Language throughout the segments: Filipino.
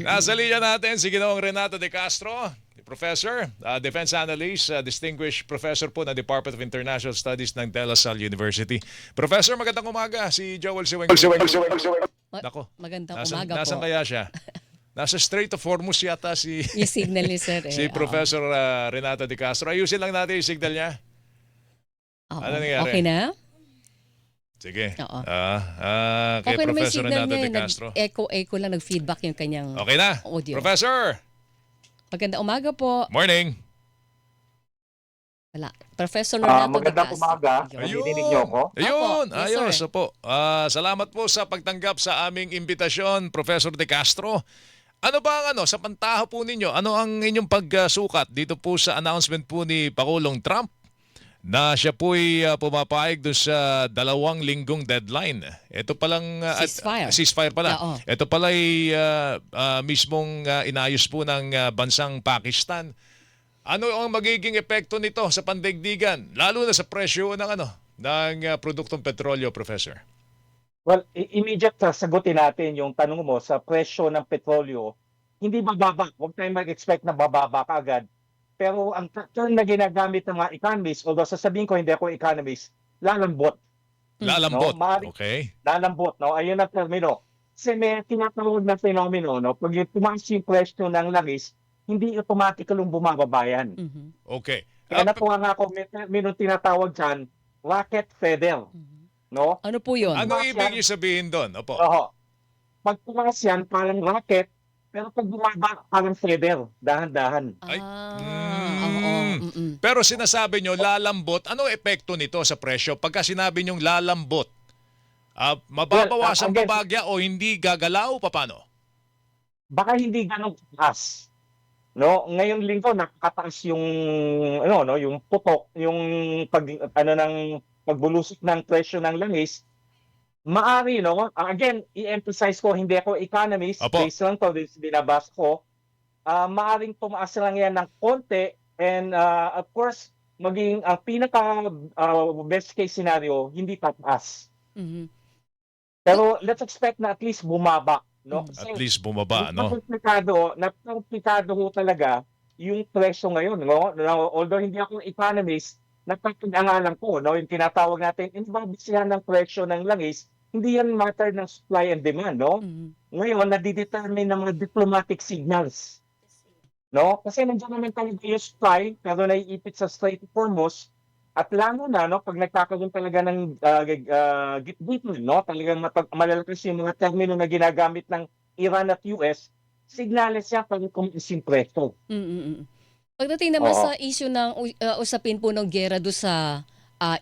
Nasa linya natin si Ginoong Renato de Castro, Professor, Defense Analyst, Distinguished Professor po ng Department of International Studies ng De La Salle University. Professor, magandang umaga. Si Joel Siweng. Nako, Magandang nasan, umaga nasan po. kaya siya? Nasa Strait of Hormuz yata si, Yung signal ni sir si oo. Professor Renato de Castro. Ayusin lang natin yung signal niya. Oo. Ano nangyari? Okay na? Sige. Oo. Kay Okay na may Professor signal Renato niya. de Castro. Nag-echo lang, nag-feedback yung kanyang Okay na. audio. Professor, Magandang umaga po. morning. Wala. Professor Renato de Magandang Castro. umaga. Yun. Naririnig niyo ako? Ayun, Opo, yes, ayos. sir. Opo. Salamat po sa pagtanggap sa aming imbitasyon, Professor De Castro. Ano ba ang sa pantaho po ninyo? Ano ang inyong pagsukat dito po sa announcement po ni Pangulong Trump na siya po'y pumapayag doon sa 2 linggong deadline? Ito palang Ceasefire. ceasefire pala. Oo. Ito pala'y mismong inayos po ng bansang Pakistan. Ano ang magiging epekto nito sa pandaigdigan, lalo na sa presyo ng ng produktong petrolyo, Professor? Well, immediate sagutin natin yung tanong mo sa presyo ng petrolyo. Hindi bababa. Huwag tayong mag-expect na bababa kaagad. Pero ang term na ginagamit ng mga economists, although sasabihin ko hindi ako economist, lalambot. Lalambot. No? Maaaring Okay. lalambot. No? Ayun ang termino. Kasi may tinatawag na fenomeno. No? Pag tumaas yung presyo ng langis, hindi automatically bumababa yan. Mhm. Okay. Kaya natuwa nga ako, may termino tinatawag dyan, rocket feather. No? Ano po yun? Ano Tumaas ibig yan. niyo sabihin doon? Opo. Oo. Pag tumaas yan, parang rocket, pero pag bumaba, parang feather, dahan-dahan. Ay. Oo. Mm-mm. Pero sinasabi nyo, lalambot. Ano epekto nito sa presyo? Pagka sinabi nyong lalambot, mababawasan Well, pa bagya o hindi gagalaw? Paano? Baka hindi ganun taas. No, ngayong linggo nakakataas yung yung putok, yung ng pagbulusok ng presyo ng langis. Maari, no? Again, i-emphasize ko, hindi ako economist, Opo. based lang to, binabasa ko. Maaring tumaas lang yan ng konti, and of course, maging ang pinaka best case scenario, hindi tataas. Mhm. Pero let's expect na at least bumaba, no? Mhm. At least bumaba, no? Napakamplikado ho talaga yung presyo ngayon, no? Although hindi ako economist, napapag-aralan ko, no? Yung tinatawag natin, imbabisihan ng presyo ng langis, hindi yan matter ng supply and demand, no? Mhm. Ngayon, nadidetermine ng mga diplomatic signals, no? Kasi nandiyan naman talaga yung supply, pero naiipit sa Strait of Hormuz, at lalo na, no, pag nagkakaroon talaga ng gitgitan, no, talagang malalakas yung mga termino na ginagamit ng Iran at US, signales yan pag kumisim presto. Mm-mm. Pagdating naman Oo. sa issue ng usapin po ng gera do sa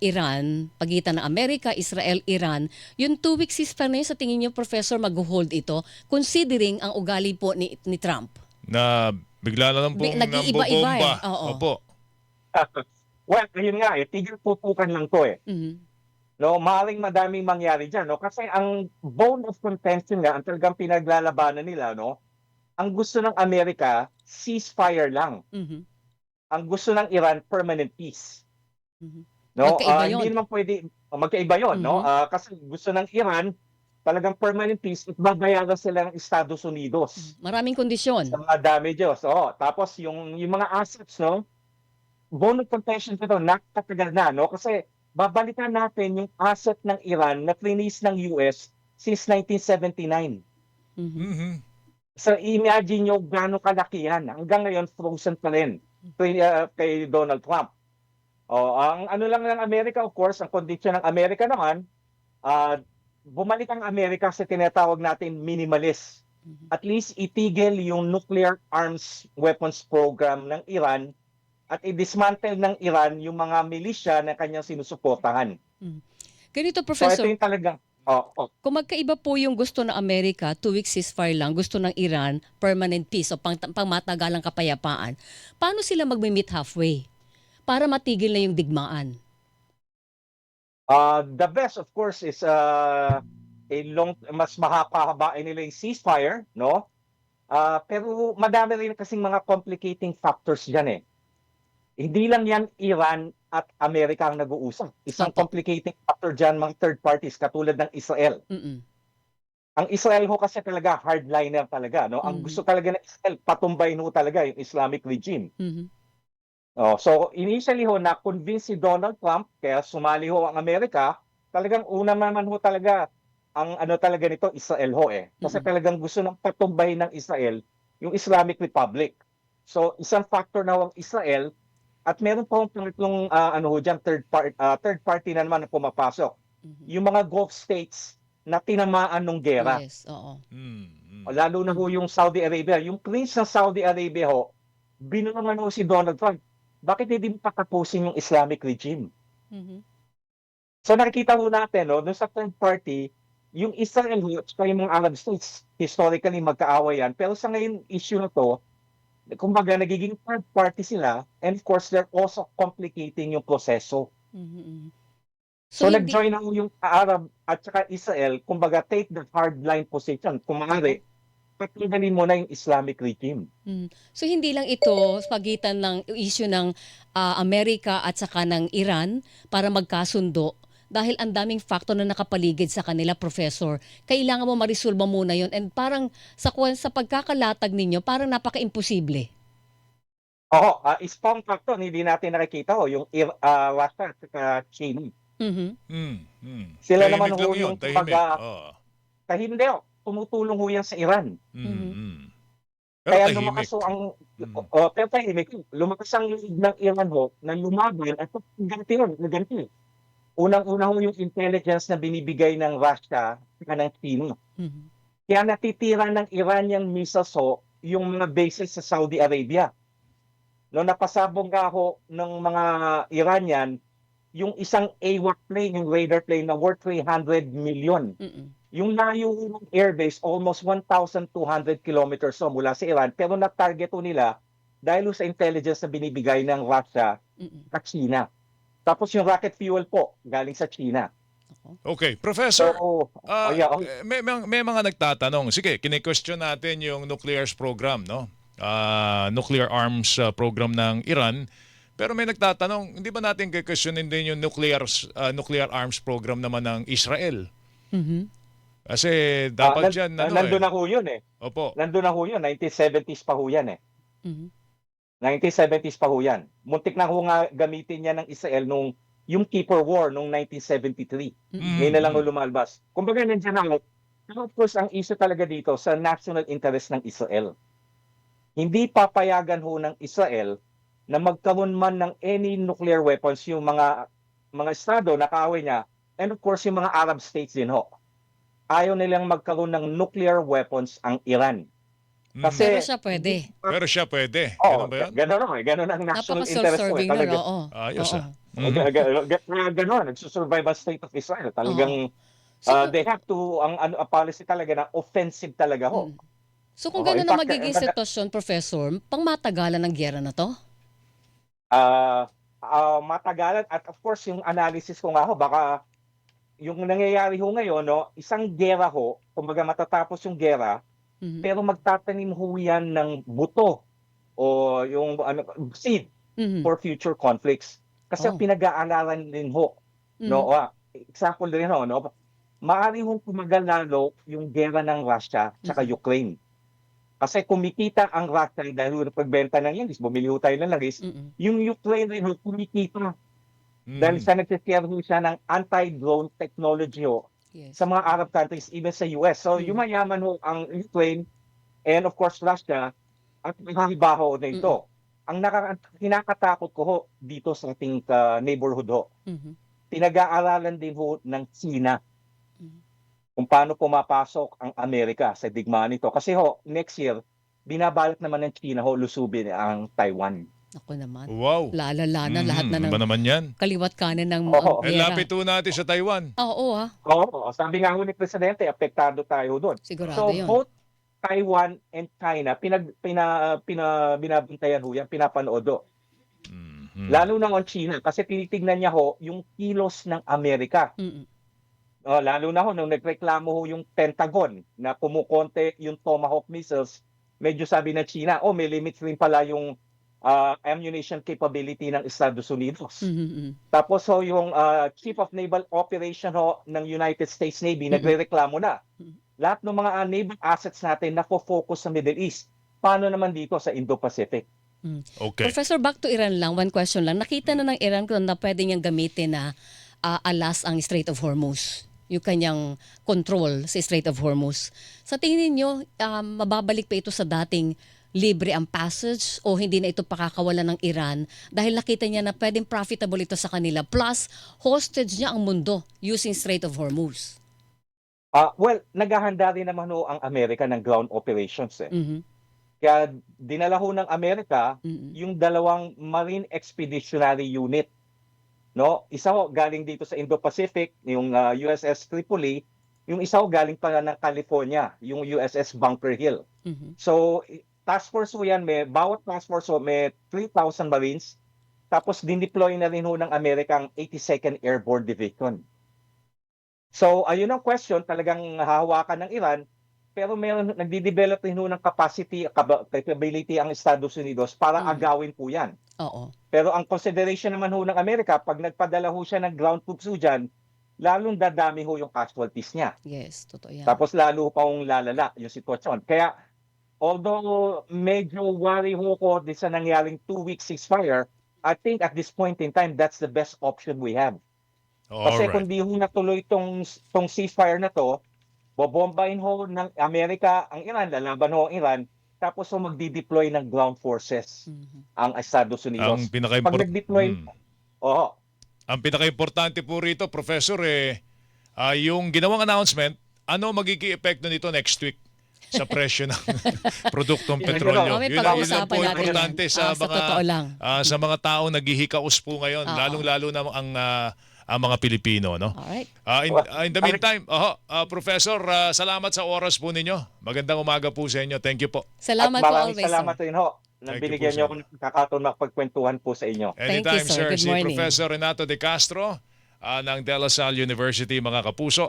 Iran, pagitan ng Amerika, Israel, Iran, yung 2 week ceasefire na yun, sa tingin niyo, Professor, mag-hold ito, considering ang ugali po ni Trump? Na bigla na lang pong Nag-iiba-iba nambobomba. eh. Oo. Opo. Well, ayun nga, tigil pupukan lang to eh. Mhm. No, maaaring madaming mangyari diyan, no? Kasi ang bone of contention nga, ang talagang pinaglalabanan nila, no? Ang gusto ng Amerika, ceasefire lang. Mhm. Ang gusto ng Iran, permanent peace. Mhm. No, Magkaiba hindi yun. naman pwede, magkaiba yun, no? Mhm. Kasi gusto ng Iran, talagang permanent peace at babayaran sila ng Estados Unidos Maraming kondisyon. sa mga damages. Tapos yung mga assets, no? Bone of contention ito, nakatagal na, no? Kasi babalikan natin yung asset ng Iran na flinis ng US since 1979. Mhm. Mhm. So imagine nyo gaano kalaki yan. Hanggang ngayon, frozen pa rin kay Donald Trump. Ang ano lang ng Amerika, of course, ang kondisyon ng Amerika naman, bumalik ang Amerika sa tinatawag natin minimalist. Mhm. At least itigil yung nuclear arms weapons program ng Iran at i-dismantle ng Iran yung mga milisya na kanyang sinusuportahan. Ganito, So ito Professor, yung talagang, kung magkaiba po yung gusto ng Amerika, 2 week ceasefire lang, gusto ng Iran, permanent peace o pangmatagalang kapayapaan, paano sila mag-meet halfway para matigil na yung digmaan? the best of course is mas mahaba nila yung ceasefire, no? Pero madami rin kasing mga complicating factors diyan eh. Hindi lang yan Iran at Amerika ang nag-uusap. Isang Opo. complicating factor diyan mga third parties katulad ng Israel. Mm-mm. Ang Israel ho kasi talaga hardliner talaga, no? Ang gusto talaga ng Israel, patumbayin ho talaga yung Islamic regime. Mhm. Oh, so initially ho na-convince si Donald Trump kaya sumali ho ang Amerika. Talagang una naman ho talaga ang ano talaga nito Israel ho eh. Kasi Mm. talagang gusto ng patumbahin ng Israel yung Islamic Republic. So isang factor na ho ang Israel at meron pa hong pangatlong ano ho diyan third party na naman na pumapasok. Mhm. Yung mga Gulf states na tinamaan ng gera. Yes, oo. Lalo na ho yung Saudi Arabia. Yung Prince ng Saudi Arabia ho, binulungan ho si Donald Trump. Bakit hindi mo patapusin yung Islamic regime? Mhm. So nakikita ho natin, no, dun sa third party, yung Israel ho, at saka yung mga Arab states, historically magkaaway yan. Pero sa ngayon issue na to, kumbaga nagiging third party sila and of course they're also complicating yung proseso. Mhm, mhm. So So hindi nag-join na ho yung Arab at saka Israel, kumbaga take the hardline position. Kung maaari, patanggalin mo na yung Islamic regime. So hindi lang ito sa pagitan ng issue ng Amerika at saka ng Iran para magkasundo dahil ang daming factor na nakapaligid sa kanila, Professor. Kailangan mo marisolba muna yon and parang sa pagkakalatag ninyo, parang napaka-imposible. Oo, isang factor hindi natin nakikita ho, yung Russia at saka China. Mhm. Sila naman Tahimik ho lang yun, yung tahimik. kumbaga, Oo. hindi ho, tumutulong ho yan sa Iran. Mhm. Pero Kaya lumakas tahimik. ho ang, Mm. pero tahimik, lumakas ang loob ng Iran ho na lumaban at ganti ho, ganti. Unang-una ho yung intelligence na binibigay ng Russia at ng China. Mhm. Kaya natitira ng Iranian missiles ho yung mga bases sa Saudi Arabia. No, napasabong nga ho ng mga Iranian yung isang AWAC plane, yung radar plane na worth 300 million. Mhm. Yung layo ng airbase, almost 1,200 kilometers so, mula sa Iran, pero na-target ho nila dahil sa intelligence na binibigay ng Russia Mhm. at China. Tapos yung rocket fuel po, galing sa China. Okay, So, Professor, yeah, may mga nagtatanong. Sige, kine-question natin yung nuclear program, no? Nuclear arms program ng Iran. Pero may nagtatanong, hindi ba natin kikwestyunin din yung nuclear arms program naman ng Israel? Mhm. Kasi dapat dyan, ano nandun na ho yun eh. Opo. Nandun na ho yun, 1970s pa ho yan eh. Mhm. 1970s pa ho yan. Muntik na ho nga gamitin niya ng Israel nung yung Kippur War nung 1973. Ngayon na lang ho lumalabas. Kumbaga nandiyan na ho. Pero of course, ang issue talaga dito sa national interest ng Israel. Hindi papayagan ho ng Israel na magkaroon man ng any nuclear weapons yung mga estado na kaaway niya and of course yung mga Arab states din ho. Ayaw nilang magkaroon ng nuclear weapons ang Iran. Pero Kasi siya pwede. Pero siya pwede. Ganun ba yun? gano'n ho eh. Gano'n ang national interest ho eh. Napaka-self-serving nun, Talaga. oo. Ayos Oo. Gano'n, nagsusurvive ang state of Israel. Talagang So kung, they have to, ang ano, a policy talaga na offensive talaga ho. so kung In gano'n na fact, magiging sitwasyon, Professor, pangmatagalan ng giyera na to? matagalan at of course yung analysis ko nga ho, baka yung nangyayari ho ngayon, no, isang gera ho, kumbaga matatapos yung gera, Mhm. pero magtatanim ho yan ng buto o yung ano, seed Mhm. for future conflicts. Kasi Oh. pinag-aaralan din ho, no, Mhm. example din ho, no, maaari hong tumagal lalo yung gera ng Russia tsaka Ukraine. Kasi kumikita ang Russia dahil pagbenta ng langis, bumili ho tayo ng langis, Mm. yung Ukraine rin ho kumikita dahil Mhm. sa nagsiserve ho siya ng anti-drone technology ho Yes. sa mga Arab countries, even sa US. So yumayaman ho ang Ukraine and of course Russia at nakahibaho na Mm. ito. Ang kinakatakot ko ho dito sa ating neighborhood ho, Mhm. pinag-aaralan din ho ng China Mhm. kung paano pumapasok ang Amerika sa digmaan nito. Kasi ho, next year, binabalak naman ng China ho lusubin ang Taiwan. Ako naman. Wow. Lalala na lahat na Ano ng ba naman yan? kaliwat kanan ng Oo. giyera. Lapit po natin sa Taiwan. Oo, Oo, sabi nga ho ni Presidente, apektado tayo doon. sigurado So yun. both Taiwan and China, binabantayan ho yan, pinapanood ho. Lalo na ang China kasi tinitignan niya ho yung kilos ng Amerika. Mm. Lalo na ho nung nagreklamo ho yung Pentagon na kumukonte yung Tomahawk missiles, medyo sabi ng China, may limits rin pala yung ammunition capability ng Estados Unidos. Mhm. Tapos yung Chief of Naval Operation ho ng United States Navy nagrereklamo na. lahat ng mga naval assets natin na focus sa Middle East. Paano naman dito sa Indo-Pacific? Okay. Professor, back to Iran lang. One question lang. Nakita na ng Iran kung na pwede niyang gamitin na alas ang Strait of Hormuz. Yung kanyang control sa Strait of Hormuz. Sa tingin niyo, mababalik pa ito sa dating libre ang passage o hindi na ito pakakawalan ng Iran dahil nakita niya na pwedeng profitable ito sa kanila. Plus, hostage niya ang mundo using Strait of Hormuz. Well, naghahanda rin naman ho ang Amerika ng ground operations. Mhm. Kaya dinala ho ng Amerika Mhm. yung 2 Marine Expeditionary Unit. No? Isa ho galing dito sa Indo-Pacific, yung USS Tripoli. Yung isa ho galing pa ng California, yung USS Bunker Hill. Mhm. So, task force ho yan, bawat task force ho may 3,000 Marines. Tapos din-deploy na rin ho ng Amerika ang 82nd Airborne Division. So, ayun ang question, talagang hahawakan ng Iran, pero meron nagde-develop rin ho ng capability ang Estados Unidos para agawin po yan. Oo. Pero ang consideration naman ho ng Amerika, pag nagpadala ho siya ng ground troops ho dyan, lalong dadami ho yung casualties niya. Yes, totoo yan. Tapos lalo pa hong lalala yung sitwasyon. Kaya, although medyo worry ho ko din sa nangyaring 2-week ceasefire, I think at this point in time, that's the best option we have. Kasi Alright. kung di ho natuloy tong ceasefire na to, bobombahin ho ng Amerika ang Iran, lalaban ho ang Iran, tapos ho magdi-deploy ng ground forces Mhm. ang Estados Unidos. Ang Pag nag-deploy, oo, ang pinaka-importante po rito, Professor, yung ginawang announcement, ano magiging epekto nito next week sa presyo ng produktong Yun, petrolyo? May Yun lang pag-uusapan po natin importante yan. sa Sa totoo lang. sa mga taong naghihikaos po ngayon, Oo. lalong-lalo na ang mga Pilipino, no? Alright. In the meantime, Professor, salamat sa oras po ninyo. Magandang umaga po sa inyo. Thank you po. Salamat at po maraming always. salamat sir. rin ho na Thank you binigyan po, niyo sir. ako ng kakataon makapagkwentuhan po sa inyo. Thank you, Anytime, sir. sir. Good Si morning. Professor Renato De Castro ng De La Salle University, mga kapuso.